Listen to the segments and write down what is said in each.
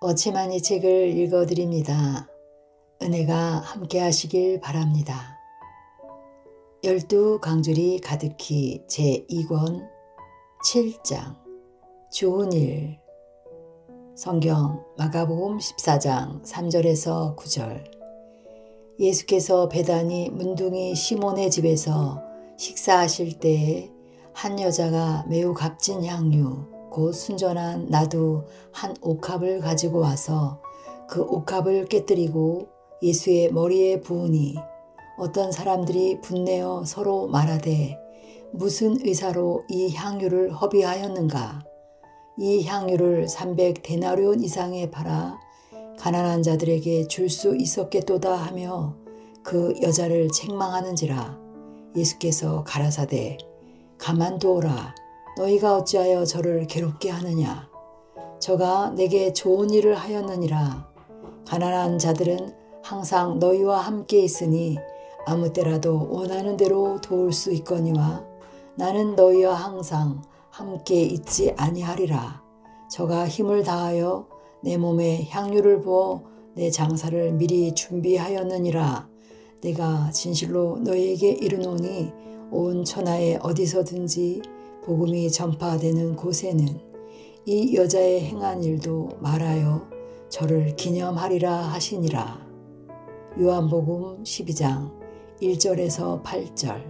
어치만 이 책을 읽어드립니다. 은혜가 함께 하시길 바랍니다. 12강줄이 가득히 제2권 7장 좋은 일. 성경 마가복음 14장 3절에서 9절. 예수께서 베다니 문둥이 시몬의 집에서 식사하실 때에 한 여자가 매우 값진 향유 곧 순전한 나두 한 옥합을 가지고 와서 그 옥합을 깨뜨리고 예수의 머리에 부으니 어떤 사람들이 분내어 서로 말하되 무슨 의사로 이 향유를 허비하였는가. 이 향유를 300데나리온 이상에 팔아 가난한 자들에게 줄 수 있었겠도다 하며 그 여자를 책망하는지라. 예수께서 가라사대 가만두어라. 너희가 어찌하여 저를 괴롭게 하느냐. 저가 내게 좋은 일을 하였느니라. 가난한 자들은 항상 너희와 함께 있으니 아무 때라도 원하는 대로 도울 수 있거니와 나는 너희와 항상 함께 있지 아니하리라. 저가 힘을 다하여 내 몸에 향유를 부어 내 장사를 미리 준비하였느니라. 내가 진실로 너희에게 이르노니 온 천하에 어디서든지 복음이 전파되는 곳에는 이 여자의 행한 일도 말하여 저를 기념하리라 하시니라. 요한복음 12장 1절에서 8절.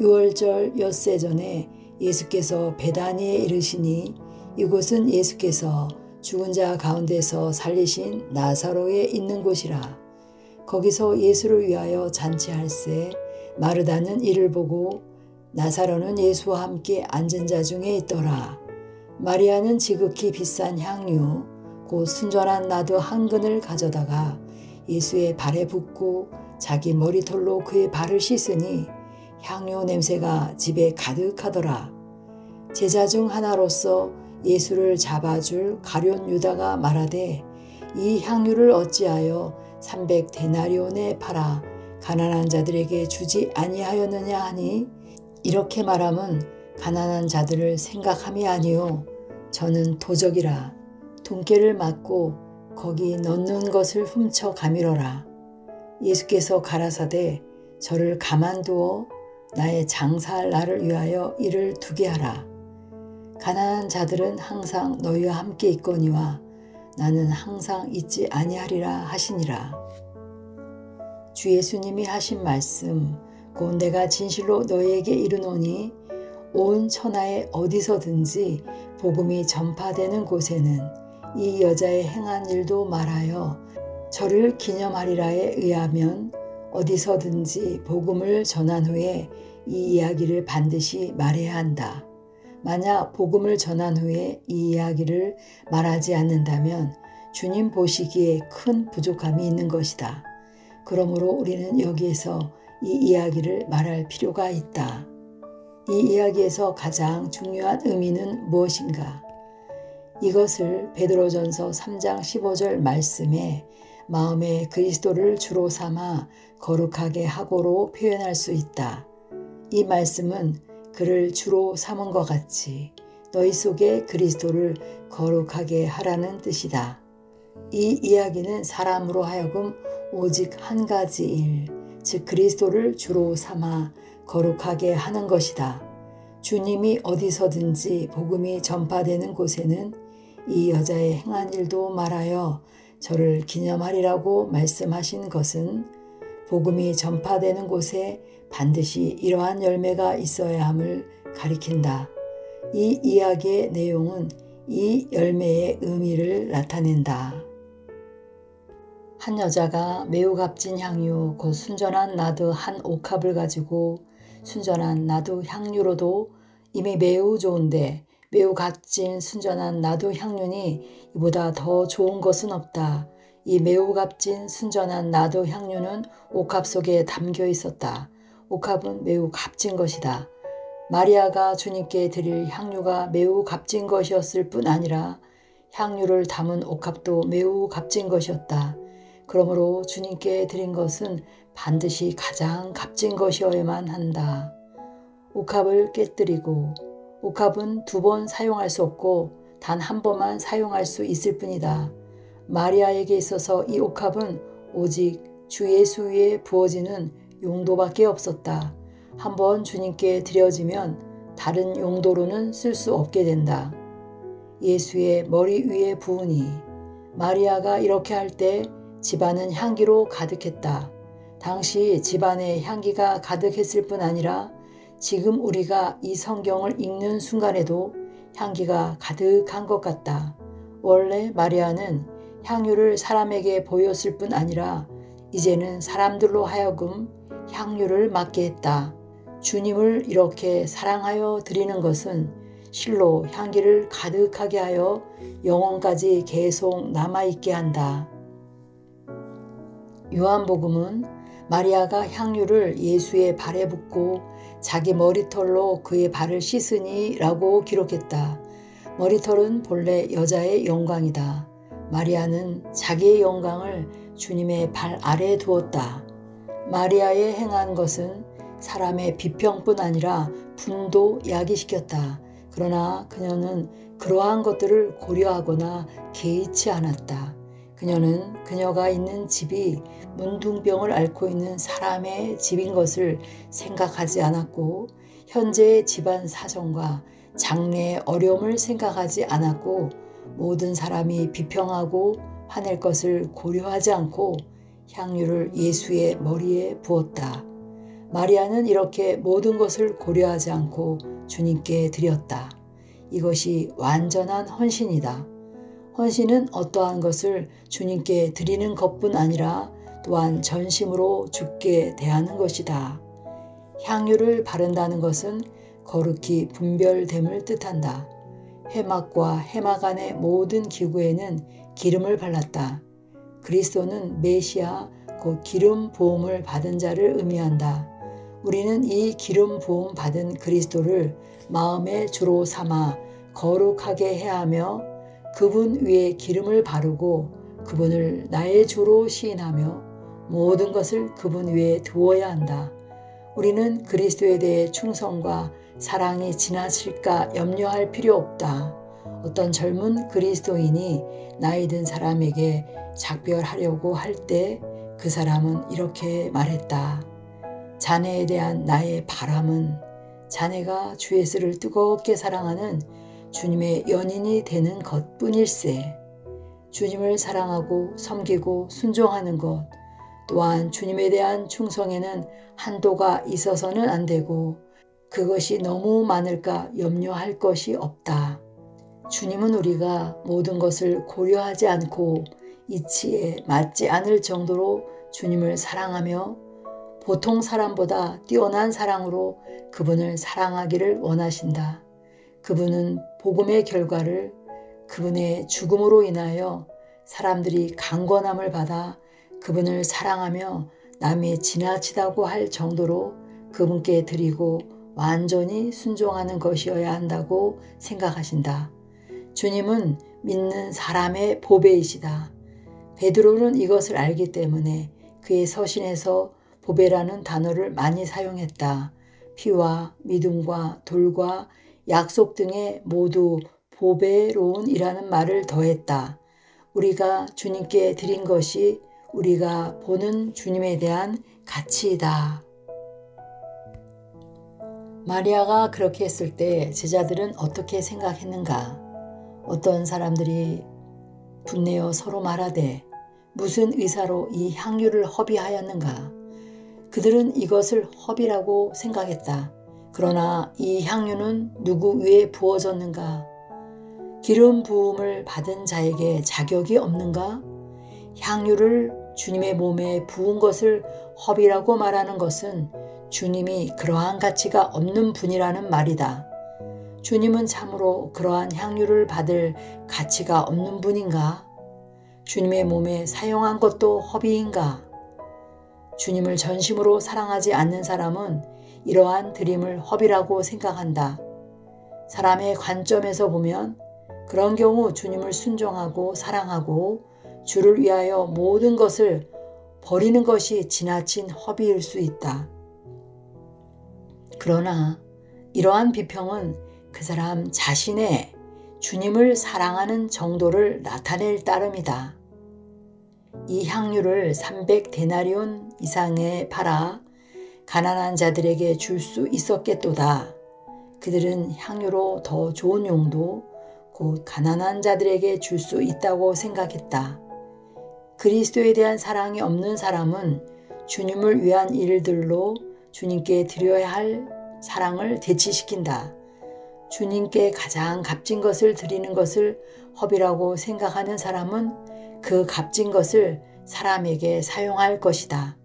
유월절 엿새 전에 예수께서 베다니에 이르시니 이곳은 예수께서 죽은 자 가운데서 살리신 나사로에 있는 곳이라. 거기서 예수를 위하여 잔치할새 마르다는 이를 보고 나사로는 예수와 함께 앉은 자 중에 있더라. 마리아는 지극히 비싼 향유 곧 순전한 나두 한 근을 가져다가 예수의 발에 붓고 자기 머리털로 그의 발을 씻으니 향유 냄새가 집에 가득하더라. 제자 중 하나로서 예수를 잡아줄 가룟 유다가 말하되 이 향유를 어찌하여 300데나리온에 팔아 가난한 자들에게 주지 아니하였느냐 하니 이렇게 말함은 가난한 자들을 생각함이 아니요 저는 도적이라. 돈깨를 맞고 거기 넣는 것을 훔쳐 가밀어라. 예수께서 가라사대 저를 가만두어 나의 장사할 날을 위하여 이를 두게 하라. 가난한 자들은 항상 너희와 함께 있거니와 나는 항상 있지 아니하리라 하시니라. 주 예수님이 하신 말씀 곧 내가 진실로 너희에게 이르노니 온 천하에 어디서든지 복음이 전파되는 곳에는 이 여자의 행한 일도 말하여 저를 기념하리라에 의하면 어디서든지 복음을 전한 후에 이 이야기를 반드시 말해야 한다. 만약 복음을 전한 후에 이 이야기를 말하지 않는다면 주님 보시기에 큰 부족함이 있는 것이다. 그러므로 우리는 여기에서 이 이야기를 말할 필요가 있다. 이 이야기에서 가장 중요한 의미는 무엇인가? 이것을 베드로전서 3장 15절 말씀에 마음에 그리스도를 주로 삼아 거룩하게 하고로 표현할 수 있다. 이 말씀은 그를 주로 삼은 것 같이 너희 속에 그리스도를 거룩하게 하라는 뜻이다. 이 이야기는 사람으로 하여금 오직 한 가지 일, 즉 그리스도를 주로 삼아 거룩하게 하는 것이다. 주님이 어디서든지 복음이 전파되는 곳에는 이 여자의 행한 일도 말하여 저를 기념하리라고 말씀하신 것은 복음이 전파되는 곳에 반드시 이러한 열매가 있어야 함을 가리킨다. 이 이야기의 내용은 이 열매의 의미를 나타낸다. 한 여자가 매우 값진 향유 곧 순전한 나두 한 옥합을 가지고 순전한 나두 향유로도 이미 매우 좋은데 매우 값진 순전한 나두 향유니 이보다 더 좋은 것은 없다. 이 매우 값진 순전한 나두 향유는 옥합 속에 담겨 있었다. 옥합은 매우 값진 것이다. 마리아가 주님께 드릴 향유가 매우 값진 것이었을 뿐 아니라 향유를 담은 옥합도 매우 값진 것이었다. 그러므로 주님께 드린 것은 반드시 가장 값진 것이어야만 한다. 옥합을 깨뜨리고 옥합은 2번 사용할 수 없고 단 한 번만 사용할 수 있을 뿐이다. 마리아에게 있어서 이 옥합은 오직 주 예수 위에 부어지는 용도밖에 없었다. 한번 주님께 드려지면 다른 용도로는 쓸 수 없게 된다. 예수의 머리 위에 부으니 마리아가 이렇게 할 때 집안은 향기로 가득했다. 당시 집안에 향기가 가득했을 뿐 아니라 지금 우리가 이 성경을 읽는 순간에도 향기가 가득한 것 같다. 원래 마리아는 향유를 사람에게 보였을 뿐 아니라 이제는 사람들로 하여금 향유를 맡게 했다. 주님을 이렇게 사랑하여 드리는 것은 실로 향기를 가득하게 하여 영원까지 계속 남아있게 한다. 요한복음은 마리아가 향유를 예수의 발에 붓고 자기 머리털로 그의 발을 씻으니 라고 기록했다. 머리털은 본래 여자의 영광이다. 마리아는 자기의 영광을 주님의 발 아래에 두었다. 마리아의 행한 것은 사람의 비평뿐 아니라 분도 야기시켰다. 그러나 그녀는 그러한 것들을 고려하거나 개의치 않았다. 그녀는 그녀가 있는 집이 문둥병을 앓고 있는 사람의 집인 것을 생각하지 않았고 현재의 집안 사정과 장래의 어려움을 생각하지 않았고 모든 사람이 비평하고 화낼 것을 고려하지 않고 향유를 예수의 머리에 부었다. 마리아는 이렇게 모든 것을 고려하지 않고 주님께 드렸다. 이것이 완전한 헌신이다. 헌신은 어떠한 것을 주님께 드리는 것뿐 아니라 또한 전심으로 주께 대하는 것이다. 향유를 바른다는 것은 거룩히 분별됨을 뜻한다. 회막과 회막 안의 모든 기구에는 기름을 발랐다. 그리스도는 메시아 곧 기름 부음을 받은 자를 의미한다. 우리는 이 기름 부음 받은 그리스도를 마음의 주로 삼아 거룩하게 해야 하며 그분 위에 기름을 바르고 그분을 나의 주로 시인하며 모든 것을 그분 위에 두어야 한다. 우리는 그리스도에 대해 충성과 사랑이 지나칠까 염려할 필요 없다. 어떤 젊은 그리스도인이 나이 든 사람에게 작별하려고 할 때 그 사람은 이렇게 말했다. 자네에 대한 나의 바람은 자네가 주 예수를 뜨겁게 사랑하는 주님의 연인이 되는 것뿐일세. 주님을 사랑하고 섬기고 순종하는 것 또한 주님에 대한 충성에는 한도가 있어서는 안 되고 그것이 너무 많을까 염려할 것이 없다. 주님은 우리가 모든 것을 고려하지 않고 이치에 맞지 않을 정도로 주님을 사랑하며 보통 사람보다 뛰어난 사랑으로 그분을 사랑하기를 원하신다. 그분은 복음의 결과를 그분의 죽음으로 인하여 사람들이 강권함을 받아 그분을 사랑하며 남이 지나치다고 할 정도로 그분께 드리고 완전히 순종하는 것이어야 한다고 생각하신다. 주님은 믿는 사람의 보배이시다. 베드로는 이것을 알기 때문에 그의 서신에서 보배라는 단어를 많이 사용했다. 피와 믿음과 돌과 약속 등에 모두 보배로운이라는 말을 더했다. 우리가 주님께 드린 것이 우리가 보는 주님에 대한 가치이다. 마리아가 그렇게 했을 때 제자들은 어떻게 생각했는가? 어떤 사람들이 분내어 서로 말하되 무슨 의사로 이 향유를 허비하였는가? 그들은 이것을 허비라고 생각했다. 그러나 이 향유는 누구 위에 부어졌는가? 기름 부음을 받은 자에게 자격이 없는가? 향유를 주님의 몸에 부은 것을 허비라고 말하는 것은 주님이 그러한 가치가 없는 분이라는 말이다. 주님은 참으로 그러한 향유를 받을 가치가 없는 분인가? 주님의 몸에 사용한 것도 허비인가? 주님을 전심으로 사랑하지 않는 사람은 이러한 드림을 허비라고 생각한다. 사람의 관점에서 보면 그런 경우 주님을 순종하고 사랑하고 주를 위하여 모든 것을 버리는 것이 지나친 허비일 수 있다. 그러나 이러한 비평은 그 사람 자신의 주님을 사랑하는 정도를 나타낼 따름이다. 이 향유를 300데나리온 이상에 팔아 가난한 자들에게 줄 수 있었겠도다. 그들은 향유로 더 좋은 용도, 곧 가난한 자들에게 줄 수 있다고 생각했다. 그리스도에 대한 사랑이 없는 사람은 주님을 위한 일들로 주님께 드려야 할 사랑을 대치시킨다. 주님께 가장 값진 것을 드리는 것을 허비라고 생각하는 사람은 그 값진 것을 사람에게 사용할 것이다.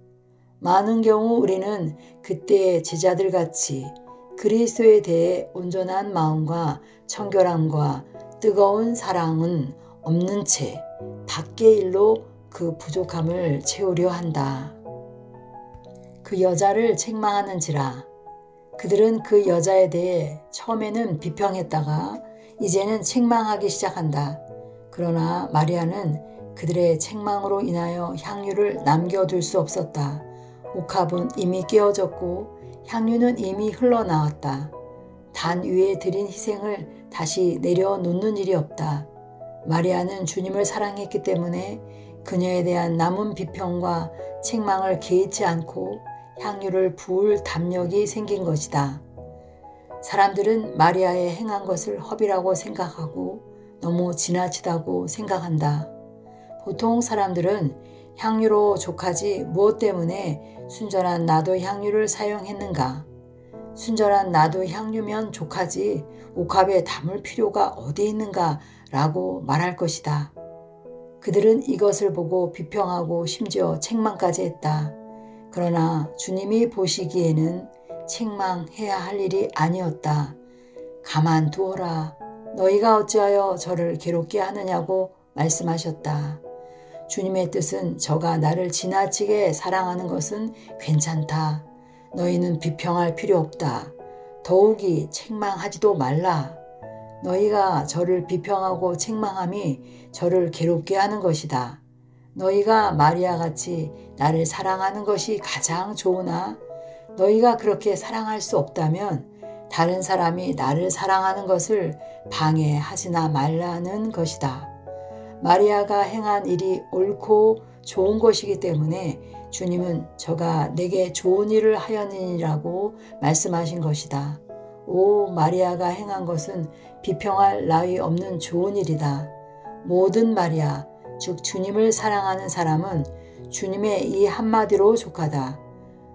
많은 경우 우리는 그때의 제자들 같이 그리스도에 대해 온전한 마음과 청결함과 뜨거운 사랑은 없는 채 밖의 일로 그 부족함을 채우려 한다. 그 여자를 책망하는지라. 그들은 그 여자에 대해 처음에는 비평했다가 이제는 책망하기 시작한다. 그러나 마리아는 그들의 책망으로 인하여 향유를 남겨둘 수 없었다. 옥합은 이미 깨어졌고 향유는 이미 흘러나왔다. 단 위에 드린 희생을 다시 내려놓는 일이 없다. 마리아는 주님을 사랑했기 때문에 그녀에 대한 남은 비평과 책망을 개의치 않고 향유를 부을 담력이 생긴 것이다. 사람들은 마리아의 행한 것을 허비라고 생각하고 너무 지나치다고 생각한다. 보통 사람들은 향유로 족하지 무엇 때문에 순전한 나도 향유를 사용했는가? 순전한 나도 향유면 족하지 옥합에 담을 필요가 어디 있는가? 라고 말할 것이다. 그들은 이것을 보고 비평하고 심지어 책망까지 했다. 그러나 주님이 보시기에는 책망해야 할 일이 아니었다. 가만두어라. 너희가 어찌하여 저를 괴롭게 하느냐고 말씀하셨다. 주님의 뜻은 저가 나를 지나치게 사랑하는 것은 괜찮다. 너희는 비평할 필요 없다. 더욱이 책망하지도 말라. 너희가 저를 비평하고 책망함이 저를 괴롭게 하는 것이다. 너희가 마리아같이 나를 사랑하는 것이 가장 좋으나 너희가 그렇게 사랑할 수 없다면 다른 사람이 나를 사랑하는 것을 방해하지나 말라는 것이다. 마리아가 행한 일이 옳고 좋은 것이기 때문에 주님은 저가 내게 좋은 일을 하였느니라고 말씀하신 것이다. 오, 마리아가 행한 것은 비평할 나위 없는 좋은 일이다. 모든 마리아, 즉 주님을 사랑하는 사람은 주님의 이 한마디로 족하다.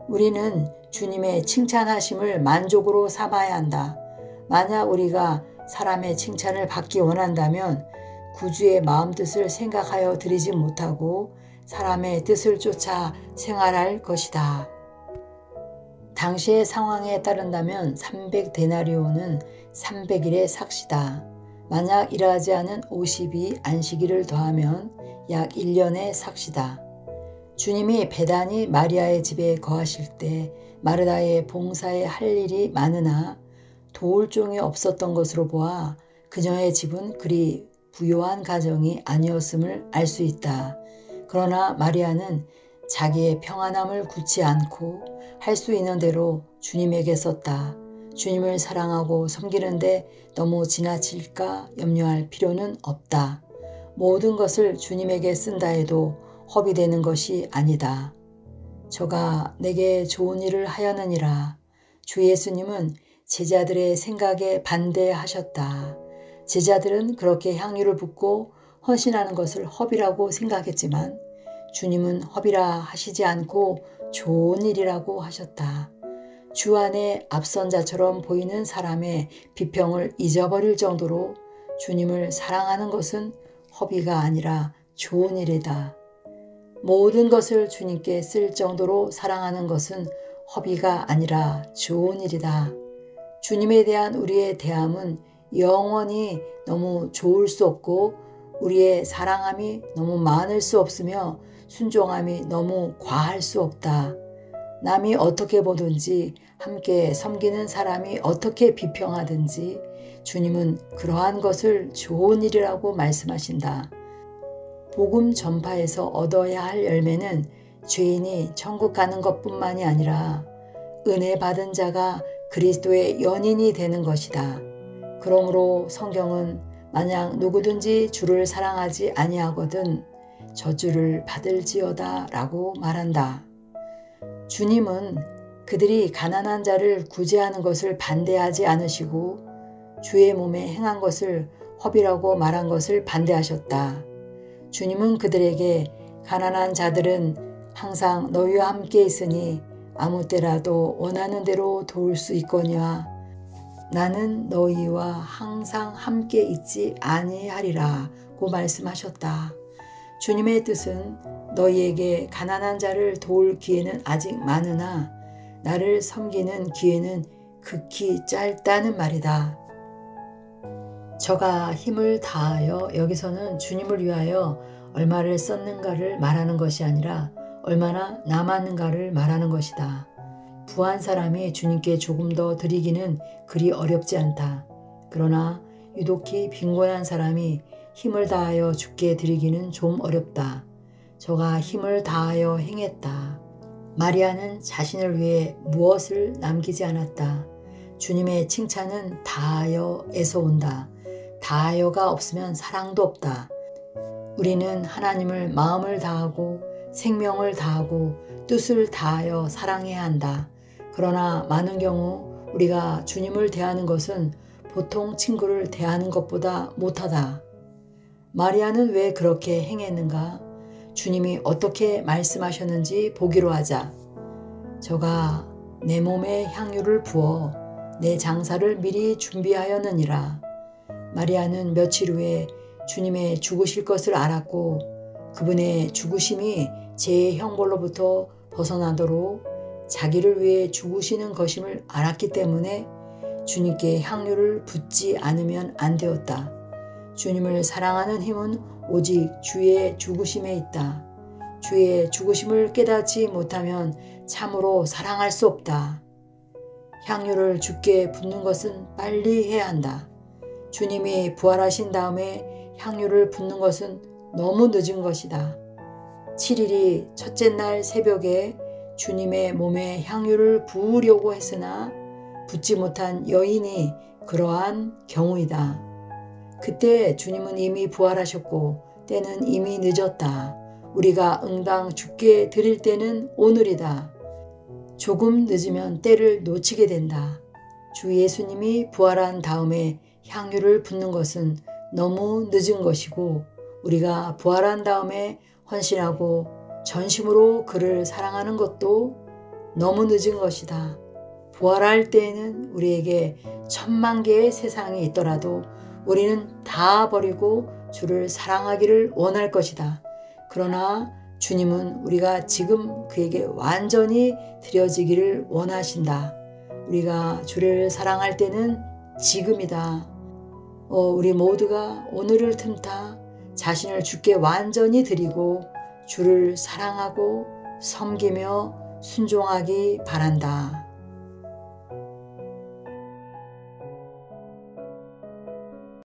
우리는 주님의 칭찬하심을 만족으로 삼아야 한다. 만약 우리가 사람의 칭찬을 받기 원한다면 구주의 마음뜻을 생각하여 드리지 못하고 사람의 뜻을 쫓아 생활할 것이다. 당시의 상황에 따른다면 300데나리온은 300일의 삭시다. 만약 일하지 않은 52 안식일을 더하면 약 1년의 삭시다. 주님이 배단이 마리아의 집에 거하실 때 마르다의 봉사에 할 일이 많으나 도울 종이 없었던 것으로 보아 그녀의 집은 그리 부요한 가정이 아니었음을 알 수 있다. 그러나 마리아는 자기의 평안함을 굳지 않고 할 수 있는 대로 주님에게 썼다. 주님을 사랑하고 섬기는데 너무 지나칠까 염려할 필요는 없다. 모든 것을 주님에게 쓴다 해도 허비되는 것이 아니다. 저가 내게 좋은 일을 하였느니라. 주 예수님은 제자들의 생각에 반대하셨다. 제자들은 그렇게 향유를 붓고 헌신하는 것을 허비라고 생각했지만 주님은 허비라 하시지 않고 좋은 일이라고 하셨다. 주 안에 앞선 자처럼 보이는 사람의 비평을 잊어버릴 정도로 주님을 사랑하는 것은 허비가 아니라 좋은 일이다. 모든 것을 주님께 쓸 정도로 사랑하는 것은 허비가 아니라 좋은 일이다. 주님에 대한 우리의 대함은 영원히 너무 좋을 수 없고 우리의 사랑함이 너무 많을 수 없으며 순종함이 너무 과할 수 없다. 남이 어떻게 보든지 함께 섬기는 사람이 어떻게 비평하든지 주님은 그러한 것을 좋은 일이라고 말씀하신다. 복음 전파에서 얻어야 할 열매는 죄인이 천국 가는 것뿐만이 아니라 은혜 받은 자가 그리스도의 연인이 되는 것이다. 그러므로 성경은 만약 누구든지 주를 사랑하지 아니하거든 저주를 받을지어다 라고 말한다. 주님은 그들이 가난한 자를 구제하는 것을 반대하지 않으시고 주의 몸에 행한 것을 허비라고 말한 것을 반대하셨다. 주님은 그들에게 가난한 자들은 항상 너희와 함께 있으니 아무 때라도 원하는 대로 도울 수 있거니와 나는 너희와 항상 함께 있지 아니하리라고 말씀하셨다. 주님의 뜻은 너희에게 가난한 자를 도울 기회는 아직 많으나 나를 섬기는 기회는 극히 짧다는 말이다. 저가 힘을 다하여 여기서는 주님을 위하여 얼마를 썼는가를 말하는 것이 아니라 얼마나 남았는가를 말하는 것이다. 부한 사람이 주님께 조금 더 드리기는 그리 어렵지 않다. 그러나 유독히 빈곤한 사람이 힘을 다하여 주께 드리기는 좀 어렵다. 저가 힘을 다하여 행했다. 마리아는 자신을 위해 무엇을 남기지 않았다. 주님의 칭찬은 다하여에서 온다. 다하여가 없으면 사랑도 없다. 우리는 하나님을 마음을 다하고 생명을 다하고 뜻을 다하여 사랑해야 한다. 그러나 많은 경우 우리가 주님을 대하는 것은 보통 친구를 대하는 것보다 못하다. 마리아는 왜 그렇게 행했는가? 주님이 어떻게 말씀하셨는지 보기로 하자. 저가 내 몸에 향유를 부어 내 장사를 미리 준비하였느니라. 마리아는 며칠 후에 주님의 죽으실 것을 알았고 그분의 죽으심이 제 형벌로부터 벗어나도록 자기를 위해 죽으시는 것임을 알았기 때문에 주님께 향유를 붓지 않으면 안 되었다. 주님을 사랑하는 힘은 오직 주의 죽으심에 있다. 주의 죽으심을 깨닫지 못하면 참으로 사랑할 수 없다. 향유를 주께 붓는 것은 빨리 해야 한다. 주님이 부활하신 다음에 향유를 붓는 것은 너무 늦은 것이다. 7일이 첫째 날 새벽에 주님의 몸에 향유를 부으려고 했으나 붓지 못한 여인이 그러한 경우이다. 그때 주님은 이미 부활하셨고 때는 이미 늦었다. 우리가 응당 주께 드릴 때는 오늘이다. 조금 늦으면 때를 놓치게 된다. 주 예수님이 부활한 다음에 향유를 붓는 것은 너무 늦은 것이고 우리가 부활한 다음에 헌신하고 전심으로 그를 사랑하는 것도 너무 늦은 것이다. 부활할 때에는 우리에게 10,000,000 개의 세상이 있더라도 우리는 다 버리고 주를 사랑하기를 원할 것이다. 그러나 주님은 우리가 지금 그에게 완전히 드려지기를 원하신다. 우리가 주를 사랑할 때는 지금이다. 우리 모두가 오늘을 틈타 자신을 주께 완전히 드리고 주를 사랑하고 섬기며 순종하기 바란다.